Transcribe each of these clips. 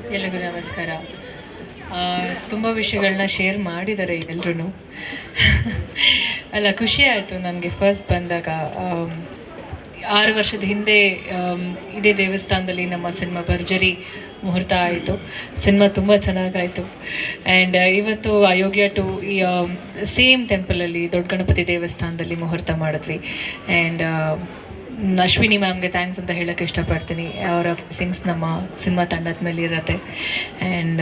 ಎಲ್ಲರಿಗೂ ನಮಸ್ಕಾರ. ತುಂಬ ವಿಷಯಗಳನ್ನ ಶೇರ್ ಮಾಡಿದ್ದಾರೆ ಎಲ್ಲರೂ. ಅಲ್ಲ, ಖುಷಿ ಆಯಿತು ನನಗೆ ಫಸ್ಟ್ ಬಂದಾಗ. 6 ವರ್ಷದ ಹಿಂದೆ ಇದೇ ದೇವಸ್ಥಾನದಲ್ಲಿ ನಮ್ಮ ಸಿನಿಮಾ ಭರ್ಜರಿ ಮುಹೂರ್ತ ಆಯಿತು. ಸಿನಿಮಾ ತುಂಬ ಚೆನ್ನಾಗಾಯಿತು. ಆ್ಯಂಡ್ ಇವತ್ತು ಅಯೋಗ್ಯ ಟು ಈ ಸೇಮ್ ಟೆಂಪಲಲ್ಲಿ ದೊಡ್ಡ ಗಣಪತಿ ದೇವಸ್ಥಾನದಲ್ಲಿ ಮುಹೂರ್ತ ಮಾಡಿದ್ವಿ. ಆ್ಯಂಡ್ ಅಶ್ವಿನಿ ಮ್ಯಾಮ್ಗೆ ಥ್ಯಾಂಕ್ಸ್ ಅಂತ ಹೇಳೋಕ್ಕೆ ಇಷ್ಟಪಡ್ತೀನಿ. ಅವರ ಬ್ಲೆಸ್ಸಿಂಗ್ಸ್ ನಮ್ಮ ಸಿನಿಮಾ ತಂಡದ ಮೇಲೆ ಇರುತ್ತೆ. ಆ್ಯಂಡ್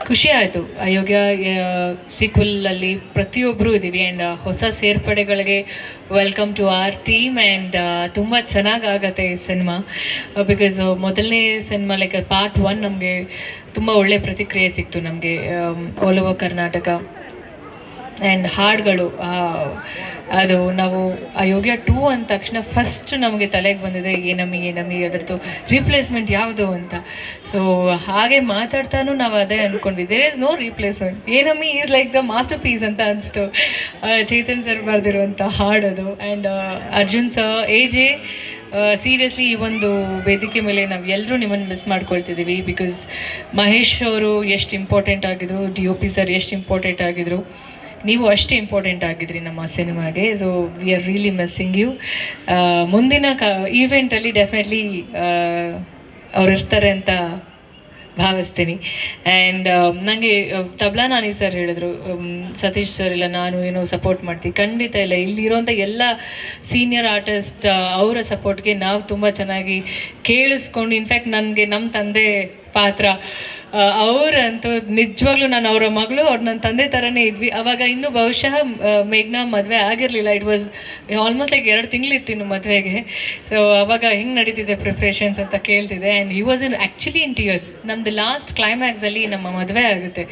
ಖುಷಿ ಆಯಿತು. ಅಯೋಗ್ಯ ಸೀಕ್ವಲಲ್ಲಿ ಪ್ರತಿಯೊಬ್ಬರೂ ಇದ್ದೀವಿ. ಆ್ಯಂಡ್ ಹೊಸ ಸೇರ್ಪಡೆಗಳಿಗೆ welcome to our team. And ತುಂಬ ಚೆನ್ನಾಗಾಗತ್ತೆ ಈ ಸಿನಿಮಾ. ಬಿಕಾಸ್ ಮೊದಲನೇ ಸಿನಿಮಾ ಲೈಕ್ ಪಾರ್ಟ್ 1 ನಮಗೆ ತುಂಬ ಒಳ್ಳೆ ಪ್ರತಿಕ್ರಿಯೆ ಸಿಕ್ತು ನಮಗೆ ಆಲ್ ಓವರ್ ಕರ್ನಾಟಕ. ಆ್ಯಂಡ್ ಹಾಡುಗಳು ಅದು ನಾವು ಅಯೋಗ್ಯ 2 ಅಂದ ತಕ್ಷಣ ಫಸ್ಟ್ ನಮಗೆ ತಲೆಗೆ ಬಂದಿದೆ ಏನಮ್ಮಿ ಅದರದ್ದು ರೀಪ್ಲೇಸ್ಮೆಂಟ್ ಯಾವುದು ಅಂತ. ಸೊ ಹಾಗೆ ಮಾತಾಡ್ತಾನೂ ನಾವು ಅದೇ ಅಂದ್ಕೊಂಡ್ವಿ, ದೇರ್ ಈಸ್ ನೋ ರೀಪ್ಲೇಸ್ಮೆಂಟ್. ಏನಮ್ಮಿ is like the masterpiece ಅಂತ ಅನಿಸ್ತು. ಚೇತನ್ ಸರ್ ಬರೆದಿರುವಂಥ ಹಾಡೋದು. And Arjun sir AJ seriously ಈ ಒಂದು ವೇದಿಕೆ ಮೇಲೆ ನಾವು ಎಲ್ಲರೂ ನಿಮ್ಮನ್ನು ಮಿಸ್ ಮಾಡ್ಕೊಳ್ತಿದ್ದೀವಿ. ಬಿಕಾಸ್ ಮಹೇಶ್ ಅವರು ಎಷ್ಟು ಇಂಪಾರ್ಟೆಂಟ್ ಆಗಿದ್ರು, DOP ಸರ್ ಎಷ್ಟು ಇಂಪಾರ್ಟೆಂಟ್ ಆಗಿದ್ರು, ನೀವು ಅಷ್ಟೇ ಇಂಪಾರ್ಟೆಂಟ್ ಆಗಿದ್ರಿ ನಮ್ಮ ಸಿನಿಮಾಗೆ. So we are really missing you. ಮುಂದಿನ ಈವೆಂಟಲ್ಲಿ ಡೆಫಿನೆಟ್ಲಿ ಅವ್ರು ಇರ್ತಾರೆ ಅಂತ ಭಾವಿಸ್ತೀನಿ. ಆ್ಯಂಡ್ ನನಗೆ ತಬ್ಲಾ ನಾನಿ ಸರ್ ಹೇಳಿದ್ರು, ಸತೀಶ್ ಸರ್ ಇಲ್ಲ ನಾನು ಏನೋ ಸಪೋರ್ಟ್ ಮಾಡ್ತೀವಿ. ಖಂಡಿತ ಇಲ್ಲ, ಇಲ್ಲಿರೋಂಥ ಎಲ್ಲ ಸೀನಿಯರ್ ಆರ್ಟಿಸ್ಟ್ ಅವರ ಸಪೋರ್ಟ್ಗೆ ನಾವು ತುಂಬ ಚೆನ್ನಾಗಿ ಕೇಳಿಸ್ಕೊಂಡು, ಇನ್ಫ್ಯಾಕ್ಟ್ ನನಗೆ ನಮ್ಮ ತಂದೆ ಪಾತ್ರ ಅವರಂತೂ ನಿಜವಾಗ್ಲೂ ನಾನು ಅವರ ಮಗಳು, ಅವ್ರು ನನ್ನ ತಂದೆ ಥರನೇ ಇದ್ವಿ. ಆವಾಗ ಇನ್ನೂ ಬಹುಶಃ ಮೇಘ್ನಾ ಮದುವೆ ಆಗಿರಲಿಲ್ಲ. ಇಟ್ ವಾಸ್ ಆಲ್ಮೋಸ್ಟ್ ಲೈಕ್ 2 ತಿಂಗಳಿತ್ತು ಇನ್ನು ಮದುವೆಗೆ. ಸೊ ಅವಾಗ ಹೆಂಗೆ ನಡೀತಿದೆ ಪ್ರಿಪ್ರೇಷನ್ಸ್ ಅಂತ ಕೇಳ್ತಿದ್ದೆ. And he was actually in tears. ನಮ್ಮದು ಲಾಸ್ಟ್ ಕ್ಲೈಮ್ಯಾಕ್ಸಲ್ಲಿ ನಮ್ಮ ಮದುವೆ ಆಗುತ್ತೆ.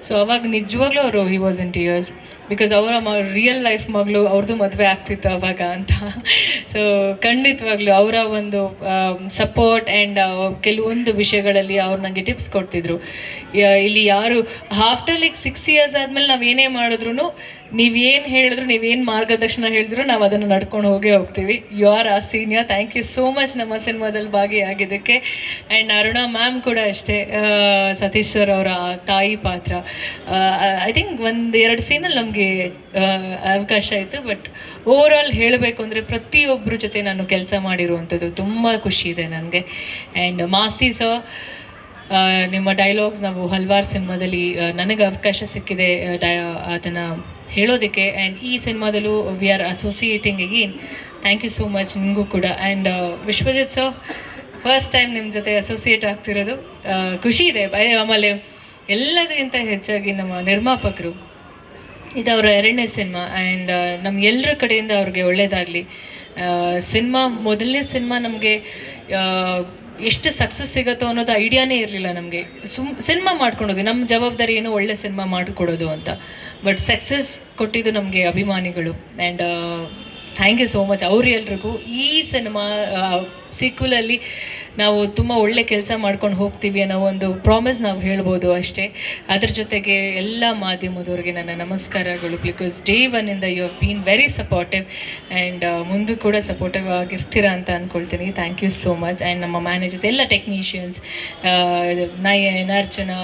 ಸೊ ಅವಾಗ ನಿಜವಾಗ್ಲೂ ಅವರು he was in tears. Because ಅವರ ರಿಯಲ್ ಲೈಫ್ ಮಗಳು, ಅವ್ರದ್ದು ಮದುವೆ ಆಗ್ತಿತ್ತು ಅವಾಗ ಅಂತ. ಸೊ ಖಂಡಿತವಾಗ್ಲೂ ಅವರ ಒಂದು ಸಪೋರ್ಟ್ ಆ್ಯಂಡ್ ಕೆಲವೊಂದು ವಿಷಯಗಳಲ್ಲಿ ಅವ್ರು ನನಗೆ ಟಿಪ್ಸ್ ಕೊಡ್ತಿದ್ರು. ಇಲ್ಲಿ ಯಾರು ಆಫ್ಟರ್ ಲೈಕ್ 6 ಇಯರ್ಸ್ ಆದಮೇಲೆ ನಾವು ಏನೇ ಮಾಡಿದ್ರು, ನೀವೇನು ಹೇಳಿದ್ರು, ನೀವೇನು ಮಾರ್ಗದರ್ಶನ ಹೇಳಿದ್ರು, ನಾವು ಅದನ್ನು ನಡ್ಕೊಂಡು ಹೋಗ್ತೀವಿ. You are a senior. Thank you so much ನಮ್ಮ ಸಿನಿಮಾದಲ್ಲಿ ಭಾಗಿಯಾಗಿದ್ದಕ್ಕೆ. ಆ್ಯಂಡ್ ಅರುಣಾ ಮ್ಯಾಮ್ ಕೂಡ ಅಷ್ಟೇ, ಸತೀಶ್ ಸರ್ ಅವರ ತಾಯಿ ಪಾತ್ರ. ಐ ಥಿಂಕ್ 1-2 ಸೀನಲ್ಲಿ ನಮಗೆ ಅವಕಾಶ ಇತ್ತು. ಬಟ್ ಓವರ್ ಆಲ್ ಹೇಳಬೇಕು ಅಂದರೆ ಪ್ರತಿಯೊಬ್ಬರ ಜೊತೆ ನಾನು ಕೆಲಸ ಮಾಡಿರುವಂಥದ್ದು ತುಂಬ ಖುಷಿ ಇದೆ ನನಗೆ. ಆ್ಯಂಡ್ ಮಾಸ್ತಿ ಸರ್, ನಿಮ್ಮ ಡೈಲಾಗ್ಸ್ ನಾವು ಹಲವಾರು ಸಿನಿಮಾದಲ್ಲಿ ನನಗೆ ಅವಕಾಶ ಸಿಕ್ಕಿದೆ ಅದನ್ನು ಹೇಳೋದಕ್ಕೆ. ಆ್ಯಂಡ್ ಈ ಸಿನಿಮಾದಲ್ಲೂ we are associating again. Thank you so much ನಿಮಗೂ ಕೂಡ. And Vishwajit sir, first time ನಿಮ್ಮ ಜೊತೆ ಅಸೋಸಿಯೇಟ್ ಆಗ್ತಿರೋದು ಖುಷಿ ಇದೆ. ಆಮೇಲೆ ಎಲ್ಲದಕ್ಕಿಂತ ಹೆಚ್ಚಾಗಿ ನಮ್ಮ ನಿರ್ಮಾಪಕರು, ಇದು ಅವರ 2ನೇ ಸಿನಿಮಾ. ಆ್ಯಂಡ್ ನಮ್ಮ ಎಲ್ಲರ ಕಡೆಯಿಂದ ಅವ್ರಿಗೆ ಒಳ್ಳೆಯದಾಗಲಿ. ಮೊದಲನೇ ಸಿನಿಮಾ ನಮಗೆ ಎಷ್ಟು ಸಕ್ಸಸ್ ಸಿಗುತ್ತೋ ಅನ್ನೋದು ಐಡಿಯಾನೇ ಇರಲಿಲ್ಲ ನಮಗೆ. ಸಿನಿಮಾ ಮಾಡ್ಕೊಳೋದು ನಮ್ಮ ಜವಾಬ್ದಾರಿ ಏನು, ಒಳ್ಳೆ ಸಿನಿಮಾ ಮಾಡಿಕೊಡೋದು ಅಂತ. ಬಟ್ ಸಕ್ಸಸ್ ಕೊಟ್ಟಿದ್ದು ನಮಗೆ ಅಭಿಮಾನಿಗಳು. And thank you so much ಅವರೆಲ್ರಿಗೂ. ಈ ಸಿನಿಮಾ ಸೀಕ್ವಲಲ್ಲಿ ನಾವು ತುಂಬ ಒಳ್ಳೆ ಕೆಲಸ ಮಾಡ್ಕೊಂಡು ಹೋಗ್ತೀವಿ ಅನ್ನೋ ಒಂದು ಪ್ರಾಮಿಸ್ ನಾವು ಹೇಳ್ಬೋದು ಅಷ್ಟೇ. ಅದ್ರ ಜೊತೆಗೆ ಎಲ್ಲ ಮಾಧ್ಯಮದವ್ರಿಗೆ ನನ್ನ ನಮಸ್ಕಾರಗಳು. Because day 1 you have been very supportive. And ಮುಂದೆ ಕೂಡ ಸಪೋರ್ಟಿವ್ ಆಗಿರ್ತೀರಾ ಅಂತ ಅಂದ್ಕೊಳ್ತೀನಿ. Thank you so much. And ನಮ್ಮ ಮ್ಯಾನೇಜರ್ಸ್, ಎಲ್ಲ technicians, Nayan, Archana,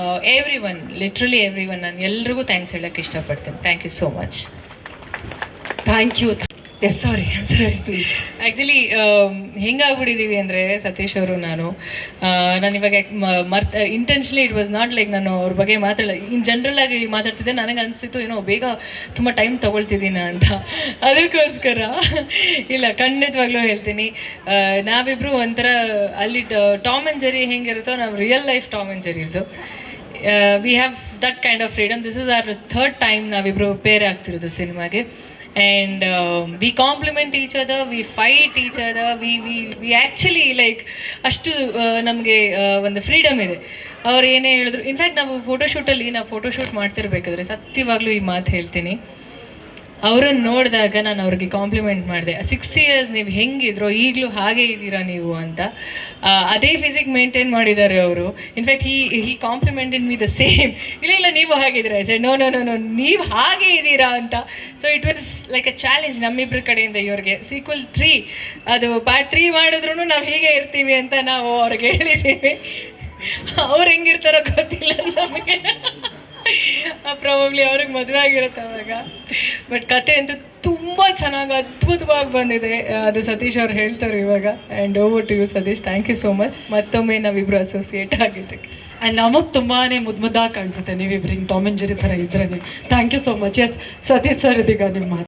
literally every one, ನಾನು ಎಲ್ರಿಗೂ ಥ್ಯಾಂಕ್ಸ್ ಹೇಳೋಕ್ಕೆ ಇಷ್ಟಪಡ್ತೀನಿ. Thank you so much. Thank you. Yes sorry please. Actually ಹೆಂಗಾಗ್ಬಿಟ್ಟಿದ್ದೀವಿ ಅಂದರೆ ಸತೀಶ್ ಅವರು, ನಾನು ಇವಾಗ intentionally it was not like ನಾನು ಅವ್ರ ಬಗ್ಗೆ ಜನರಲ್ ಆಗಿ ಮಾತಾಡ್ತಿದ್ದೆ. ನನಗೆ ಅನಿಸ್ತಿತ್ತು ಏನೋ ಬೇಗ ತುಂಬ ಟೈಮ್ ತೊಗೊಳ್ತಿದ್ದೀನ ಅಂತ. ಅದಕ್ಕೋಸ್ಕರ ಇಲ್ಲ, ಖಂಡಿತವಾಗ್ಲೂ ಹೇಳ್ತೀನಿ, ನಾವಿಬ್ಬರು ಒಂಥರ ಅಲ್ಲಿ ಟಾಮ್ ಆ್ಯಂಡ್ ಜೆರಿ ಹೆಂಗಿರುತ್ತೋ, ನಾವು real life Tom and Jerries. We have that kind of freedom. This is our 3rd time ನಾವಿಬ್ಬರು ಪೇರ್ ಆಗ್ತಿರೋದು ಸಿನಿಮಾಗೆ. And we compliment each other, we fight each other, we actually like ಅಷ್ಟು ನಮಗೆ ಒಂದು freedom ಇದೆ. ಅವ್ರು ಏನೇ ಹೇಳಿದ್ರು, ಇನ್ಫ್ಯಾಕ್ಟ್ ನಾವು ಫೋಟೋಶೂಟ್ ಮಾಡ್ತಿರ್ಬೇಕಾದ್ರೆ ಸತ್ಯವಾಗ್ಲೂ ಈ ಮಾತು ಹೇಳ್ತೀನಿ, ಅವರನ್ನು ನೋಡಿದಾಗ ನಾನು ಅವ್ರಿಗೆ ಕಾಂಪ್ಲಿಮೆಂಟ್ ಮಾಡಿದೆ. 6 ಇಯರ್ಸ್ ನೀವು ಹೆಂಗಿದ್ರೋ ಈಗಲೂ ಹಾಗೆ ಇದ್ದೀರಾ ನೀವು ಅಂತ. ಅದೇ ಫಿಸಿಕ್ ಮೇಂಟೈನ್ ಮಾಡಿದ್ದಾರೆ ಅವರು. In fact he complimented me the same. ಇಲ್ಲ ನೀವು ಹಾಗಿದ್ದೀರಾ ಸರ್, ನೋ ನೀವು ಹಾಗೆ ಇದ್ದೀರಾ ಅಂತ. So it was like a challenge ನಮ್ಮಿಬ್ಬರ ಕಡೆಯಿಂದ ಇವ್ರಿಗೆ. ಸೀಕ್ವಲ್ 3 ಅದು ಪಾರ್ಟ್ 3 ಮಾಡಿದ್ರು ನಾವು ಹೀಗೆ ಇರ್ತೀವಿ ಅಂತ ನಾವು ಅವ್ರಿಗೆ ಹೇಳಿದ್ದೀವಿ. ಅವ್ರು ಹೆಂಗಿರ್ತಾರೋ ಗೊತ್ತಿಲ್ಲ ನಮಗೆ. ಪ್ರಾಬಬ್ಲಿ ಅವ್ರಿಗೆ ಮದುವೆ ಆಗಿರುತ್ತೆ ಅವಾಗ. ಬಟ್ ಕತೆ ಅಂತೂ ತುಂಬ ಚೆನ್ನಾಗಿ ಅದ್ಭುತವಾಗಿ ಬಂದಿದೆ. ಅದು ಸತೀಶ್ ಅವ್ರು ಹೇಳ್ತಾರೆ ಇವಾಗ. And over to you Satish. Thank you so much ಮತ್ತೊಮ್ಮೆ ನಾವಿಬ್ಬರು ಅಸೋಸಿಯೇಟ್ ಆಗಿದ್ದಕ್ಕೆ. ಆ್ಯಂಡ್ ನಮಗೆ ತುಂಬಾ ಮುದ್ದಾಗಿ ಕಾಣಿಸುತ್ತೆ ನೀವಿಬ್ರು ಹಿಂಗೆ ಟಾಮ್ ಆ್ಯಂಡ್ ಜೆರಿ ಥರ ಇದ್ರೇ. Thank you so much. Yes Satish sir ಇದೀಗ ನಿಮ್ಮ